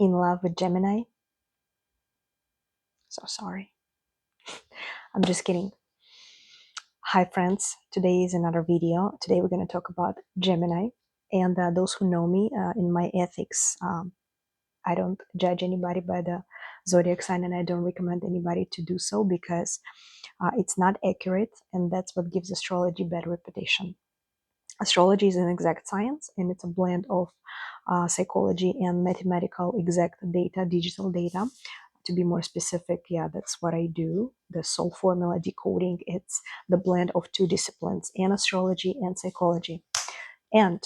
in love with Gemini? So sorry. I'm just kidding. Hi friends, today is another video. Today we're going to talk about Gemini. And those who know me in my ethics, I don't judge anybody by the zodiac sign, and I don't recommend anybody to do so because it's not accurate, and that's what gives astrology bad reputation. Astrology is an exact science, and it's a blend of psychology and mathematical exact data, digital data. To be more specific, yeah, that's what I do. The soul formula decoding, it's the blend of two disciplines, and astrology and psychology. And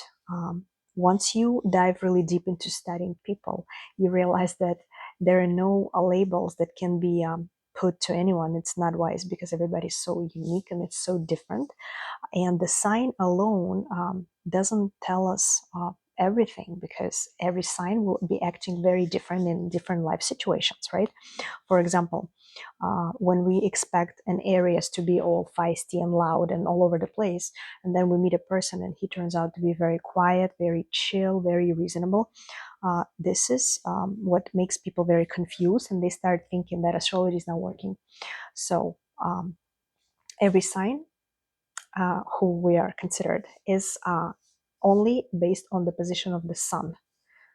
once you dive really deep into studying people, you realize that there are no labels that can be put to anyone. It's not wise because everybody's so unique and it's so different. And the sign alone doesn't tell us everything, because every sign will be acting very different in different life situations, right? For example, when we expect an Aries to be all feisty and loud and all over the place, and then we meet a person and he turns out to be very quiet, very chill, very reasonable, this is what makes people very confused, and they start thinking that astrology is not working. So every sign who we are considered is only based on the position of the sun.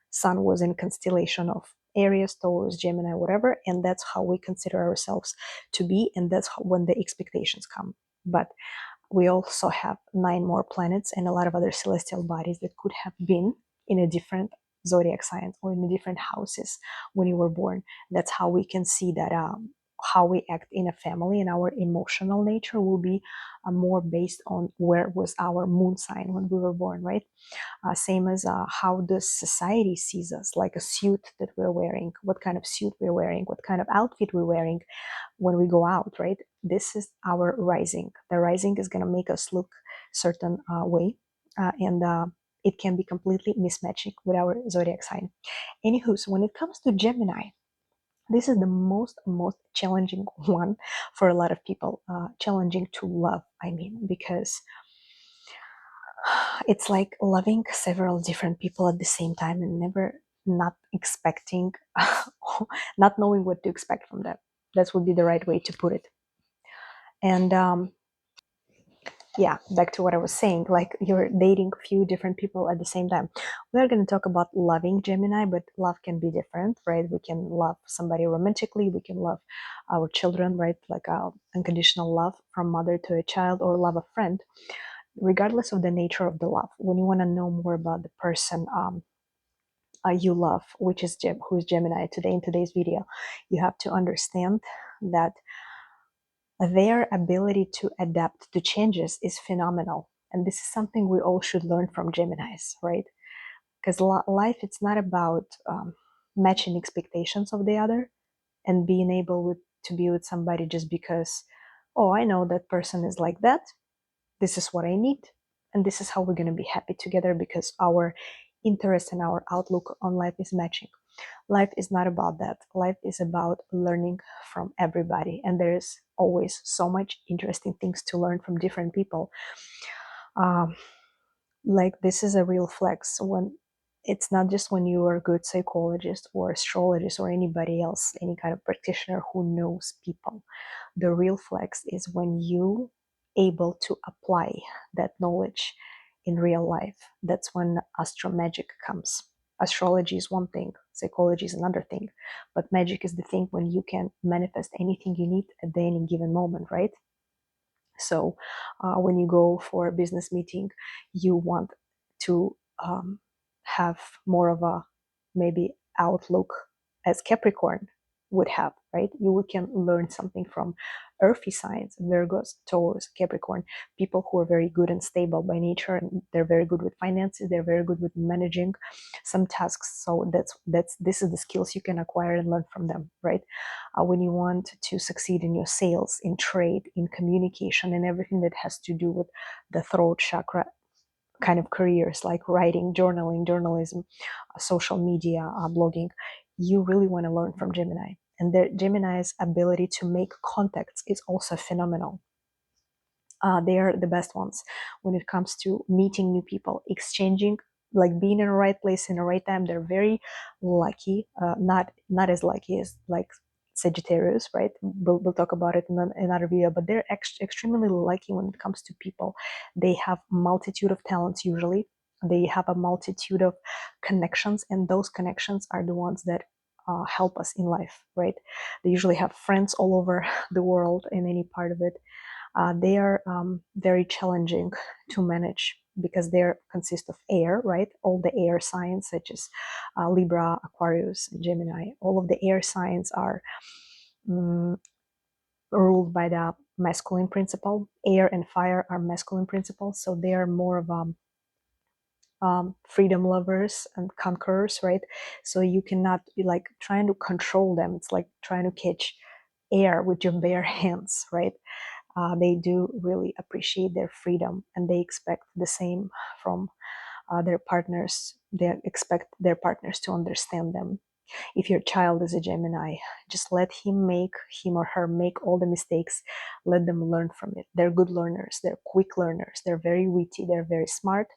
Sun was in constellation of Aries, Taurus, Gemini, whatever, and that's how we consider ourselves to be, and that's how, when the expectations come. But we also have 9 more planets and a lot of other celestial bodies that could have been in a different zodiac sign or in the different houses when you were born. That's how we can see that how we act in a family and our emotional nature will be more based on where was our moon sign when we were born, right? Same as how the society sees us, like a suit that we're wearing, what kind of suit we're wearing, what kind of outfit we're wearing when we go out, right? This is our rising. The rising is going to make us look certain way, and it can be completely mismatching with our zodiac sign. Anywho, so when it comes to Gemini, this is the most challenging one for a lot of people. Challenging to love, I mean, because it's like loving several different people at the same time and never not expecting, not knowing what to expect from them. That would be the right way to put it. And yeah, back to what I was saying, like you're dating a few different people at the same time. We're going to talk about loving Gemini, but love can be different, right? We can love somebody romantically, we can love our children, right? Like unconditional love from mother to a child, or love a friend. Regardless of the nature of the love, when you want to know more about the person you love, which is who is Gemini today in today's video, you have to understand that their ability to adapt to changes is phenomenal. And this is something we all should learn from Geminis, right? Because life, it's not about matching expectations of the other and being able to be with somebody just because, oh, I know that person is like that. This is what I need. And this is how we're going to be happy together because our interest and our outlook on life is matching. Life is not about that. Life is about learning from everybody, and there's always so much interesting things to learn from different people. Um, like this is a real flex when it's not just when you are a good psychologist or astrologist or anybody else, any kind of practitioner who knows people. The real flex is when you able to apply that knowledge in real life. That's when astro magic comes. Astrology is one thing, psychology is another thing, but magic is the thing when you can manifest anything you need at any given moment, right? So when you go for a business meeting, you want to have more of a maybe outlook as Capricorn would have, right? You can learn something from earthy signs, Virgos, Taurus, Capricorn, people who are very good and stable by nature, and they're very good with finances, they're very good with managing some tasks. So this is the skills you can acquire and learn from them, right? When you want to succeed in your sales, in trade, in communication, and everything that has to do with the throat chakra kind of careers like writing, journaling, journalism, social media, blogging, you really want to learn from Gemini. And the Gemini's ability to make contacts is also phenomenal. They are the best ones when it comes to meeting new people, exchanging like being in the right place in the right time. They're very lucky, not as lucky as like Sagittarius, right? We'll talk about it in another video, but they're extremely lucky when it comes to people. They have multitude of talents usually. They have a multitude of connections, and those connections are the ones that help us in life, right? They usually have friends all over the world in any part of it. They are very challenging to manage because they consist of air, right? All the air signs, such as Libra, Aquarius, and Gemini, all of the air signs are um, ruled by the masculine principle. Air and fire are masculine principles, so they are more of freedom lovers and conquerors, right? So you cannot be like trying to control them. It's like trying to catch air with your bare hands, right? They do really appreciate their freedom, and they expect the same from their partners. They expect their partners to understand them. If your child is a Gemini, just let him or her make all the mistakes. Let them learn from it. They're good learners. They're quick learners. They're very witty. They're very smart,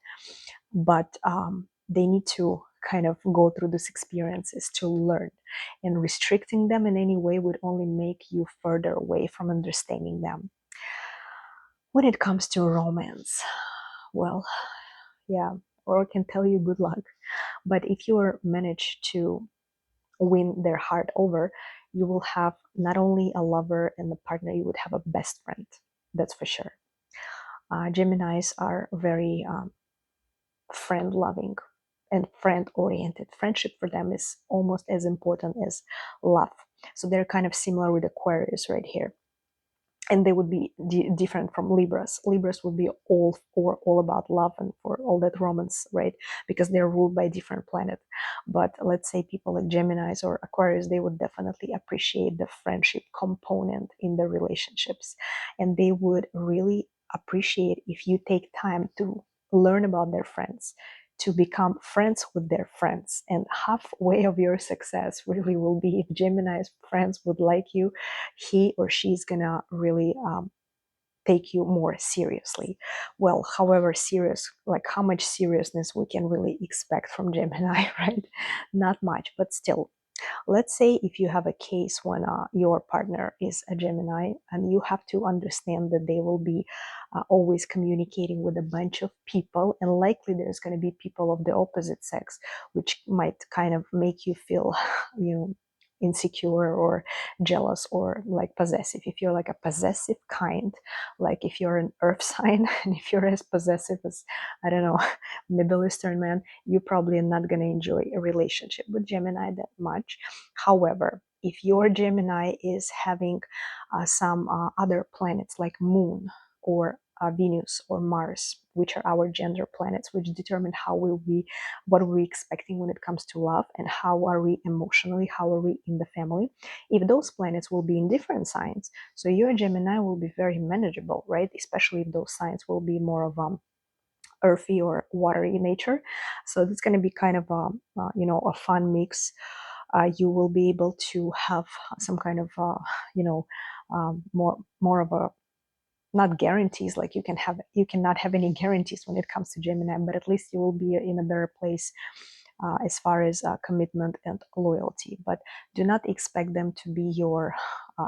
but they need to kind of go through these experiences to learn. And restricting them in any way would only make you further away from understanding them. When it comes to romance, well, yeah, or I can tell you good luck. But if you are managed to win their heart over, you will have not only a lover and a partner, you would have a best friend. That's for sure. Geminis are very friend loving and friend oriented. Friendship for them is almost as important as love. So they're kind of similar with Aquarius right here. And they would be different from Libras. Libras would be all about love and for all that romance, right? Because they're ruled by different planet. But let's say people like Geminis or Aquarius, they would definitely appreciate the friendship component in the relationships, and they would really appreciate if you take time to learn about their friends, to become friends with their friends. And halfway of your success really will be if Gemini's friends would like you, he or she's gonna really take you more seriously. Well, however serious, like how much seriousness we can really expect from Gemini, right? Not much, but still. Let's say if you have a case when your partner is a Gemini, and you have to understand that they will be always communicating with a bunch of people, and likely there's going to be people of the opposite sex, which might kind of make you feel, you know, insecure or jealous or like possessive. If you're like a possessive kind, like if you're an earth sign and if you're as possessive as, I don't know, Middle Eastern man, you probably are not going to enjoy a relationship with Gemini that much. However, if your Gemini is having some other planets like Moon or Venus or Mars, which are our gender planets, which determine what are we expecting when it comes to love, and how are we emotionally, how are we in the family. If those planets will be in different signs, so your Gemini will be very manageable, right? Especially if those signs will be more of earthy or watery nature. So it's going to be kind of a fun mix. You will be able to have some kind of more of a, not guarantees, like you cannot have any guarantees when it comes to Gemini, but at least you will be in a better place as far as commitment and loyalty. But do not expect them to be your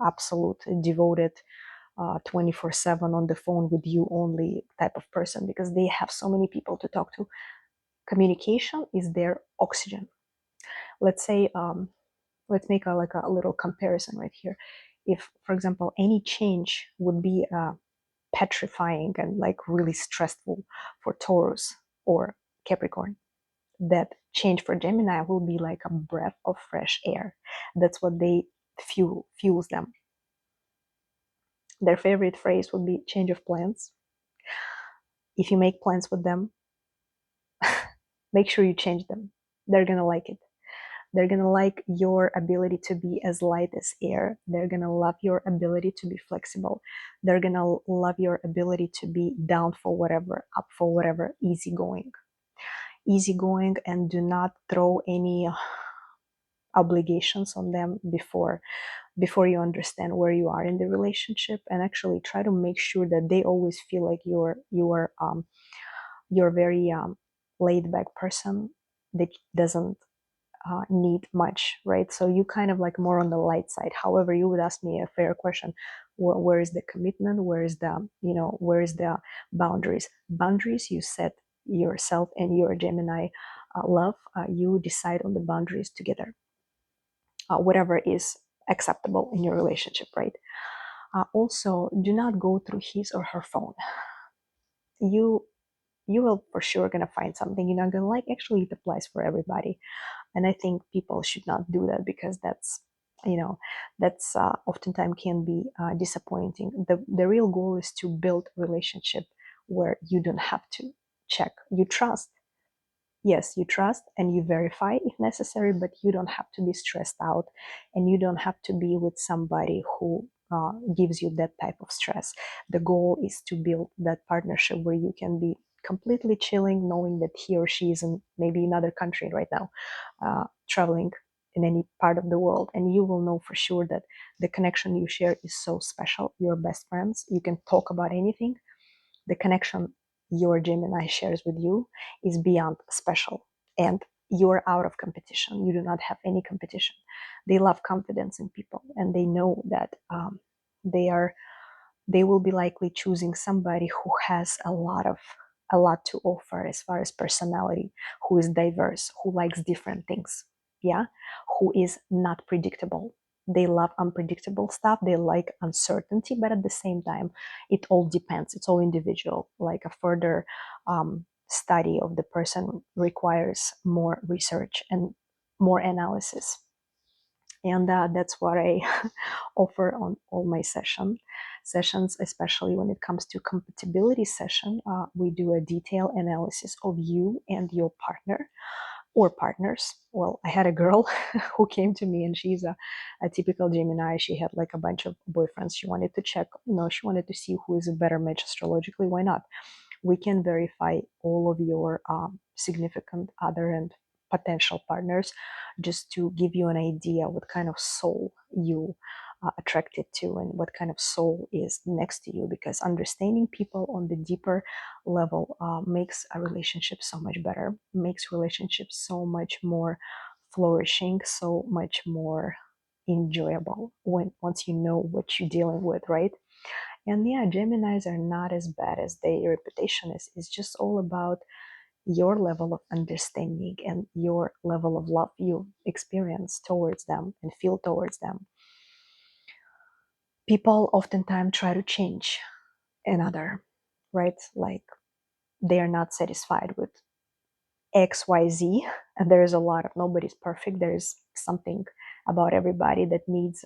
absolute devoted 24/7 on the phone with you only type of person, because they have so many people to talk to. Communication is their oxygen. Let's say, let's make a little comparison right here. If, for example, any change would be petrifying and like really stressful for Taurus or Capricorn, that change for Gemini will be like a breath of fresh air. That's what they fuels them. Their favorite phrase would be change of plans. If you make plans with them, make sure you change them. They're gonna like it. They're gonna like your ability to be as light as air. They're gonna love your ability to be flexible. They're gonna love your ability to be down for whatever, up for whatever, easygoing. Easygoing, and do not throw any obligations on them before you understand where you are in the relationship, and actually try to make sure that they always feel like you're very laid back person that doesn't need much, right? So you kind of like more on the light side. However, you would ask me a fair question: where is the commitment? Where is the where is the boundaries? Boundaries you set yourself, and your Gemini love. You decide on the boundaries together. Whatever is acceptable in your relationship, right? Also, do not go through his or her phone. You you will for sure gonna find something you're not gonna like. Actually, it applies for everybody, and I think people should not do that, because you know that's oftentimes can be disappointing. The real goal is to build a relationship where you don't have to check. You trust. Yes, you trust and you verify if necessary, but you don't have to be stressed out, and you don't have to be with somebody who gives you that type of stress. The goal is to build that partnership where you can be completely chilling, knowing that he or she is in maybe another country right now, traveling in any part of the world, and you will know for sure that the connection you share is so special. You're best friends. You can talk about anything. The connection your Gemini shares with you is beyond special, and you're out of competition. You do not have any competition. They love confidence in people, and they know that they are they will be likely choosing somebody who has a lot to offer as far as personality, who is diverse, who likes different things, yeah, who is not predictable. They love unpredictable stuff. They like uncertainty, but at the same time, it all depends. It's all individual. Like a further study of the person requires more research and more analysis, and that's what I offer on all my sessions, especially when it comes to compatibility session. We do a detailed analysis of you and your partner or partners. Well, I had a girl who came to me, and she's a typical Gemini. She had like a bunch of boyfriends. She wanted to check, she wanted to see who is a better match astrologically. Why not? We can verify all of your significant other and potential partners, just to give you an idea what kind of soul you attracted to, and what kind of soul is next to you, because understanding people on the deeper level makes a relationship so much better, makes relationships so much more flourishing, so much more enjoyable when once you know what you're dealing with, right? And yeah, Geminis are not as bad as their reputation is. It's just all about your level of understanding and your level of love you experience towards them and feel towards them. People oftentimes try to change another, right? Like they are not satisfied with XYZ. And there is a lot of, nobody's perfect. There's something about everybody that needs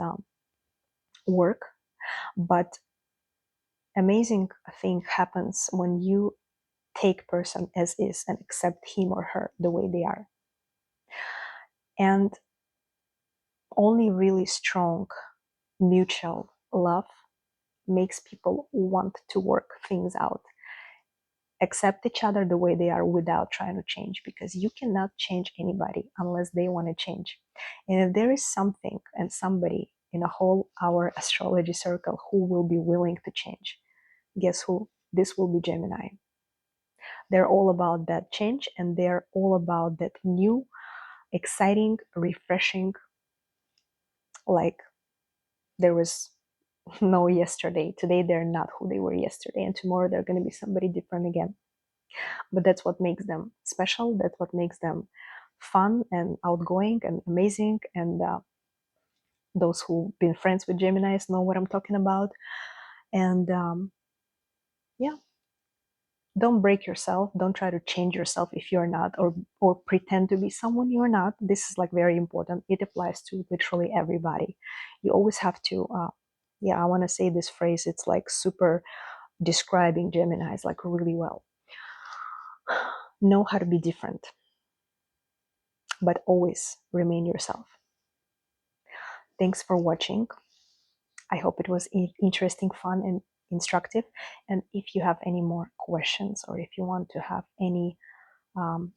work. But amazing thing happens when you take person as is and accept him or her the way they are. And only really strong mutual love makes people want to work things out, accept each other the way they are without trying to change, because you cannot change anybody unless they want to change. And if there is something and somebody in a whole our astrology circle who will be willing to change, guess who? This will be Gemini. They're all about that change, and they're all about that new, exciting, refreshing, like there was no yesterday. Today they're not who they were yesterday, and tomorrow they're going to be somebody different again. But that's what makes them special. That's what makes them fun and outgoing and amazing. And those who've been friends with Geminis know what I'm talking about. And yeah, don't break yourself. Don't try to change yourself if you're not, or pretend to be someone you're not. This is like very important. It applies to literally everybody. You always have to yeah, I want to say this phrase. It's like super describing Geminis like really well. Know how to be different, but always remain yourself. Thanks for watching. I hope it was interesting, fun, and instructive. And if you have any more questions, or if you want to have any um,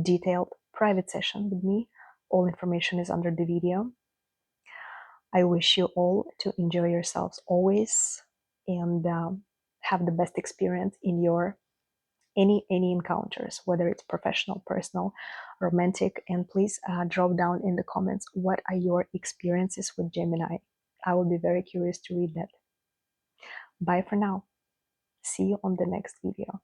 detailed private session with me, all information is under the video. I wish you all to enjoy yourselves always, and have the best experience in your any encounters, whether it's professional, personal, romantic. And please drop down in the comments, what are your experiences with Gemini? I will be very curious to read that. Bye for now. See you on the next video.